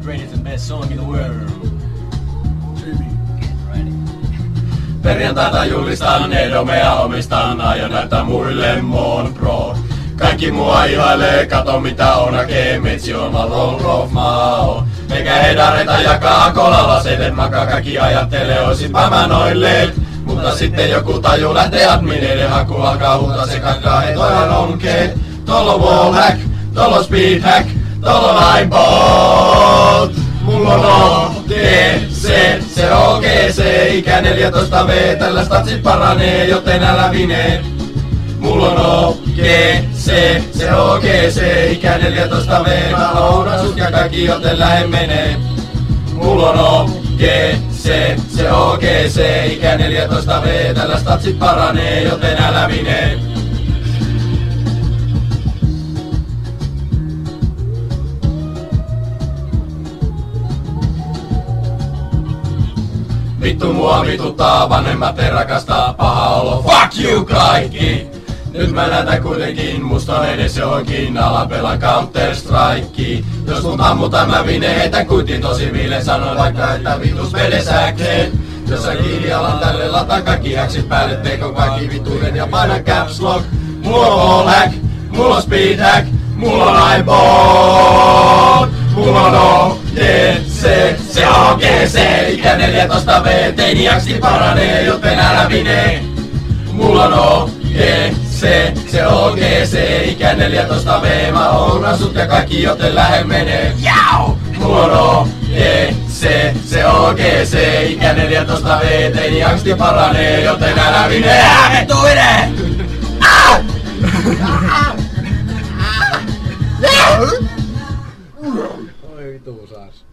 greatest and best song in the world. Get ready. Perjantaita julistan, Edomea omistan, aion näyttää muille Mon Pro. Kaikki mua ihailee, kato mitä on näkee, metsi on mä roll of mao. Meikä heidareita jakaa, kolalaseiden makaa, kaikki ajattelee, oisinpä mä noin leet. Mutta sitten joku taju lähtee admineiden haku, alkaa huutaa se kakkaa, hei toihan onkeet. Tollo wall hack, tollo speed hack, tollo line bolt. Mulla on O, T, C, O, G, C, ikä 14V, tällä statsit paranee, joten älä vinee. Mulla on O, G, C, O, G, C, ikä 14V, mä loudan sut ja kaikki, joten lähe menee. Mulla on O, G, C, O, G, C, ikä 14V, tällä statsit paranee, joten älä vinee. Vittu mua vituttaa, vanhemmat ei rakastaa, paha olo, fuck you kaikki! Nyt mä näytän kuitenkin, musta on edes johonkin, ala pelaan Counter Strike. Jos mut ammutaan mä vine, heitän kuitin tosi viileen, sanon vaikka että vitus vedesäkeen. Jos sä kiinni alan tälle lataan kaikki häksit päälle, teikon kaikki vituuden ja painan caps lock. Mulla on wall hack, mulla on speed hack, mulla on eyeball. Mulla on O, D, C, O, G, C, ikä 14V, teiniäksi paranee, joten älä vinee. Mulla on O, G, C, O, G, C, ikä 14V, mä ounan sut ja kaikki, joten lähe menee. Jau! Mulla on O, G, C, O, G, C, ikä 14V, teiniäksi paranee, joten älä vinee. Vittu vinee! Oi vitu saas.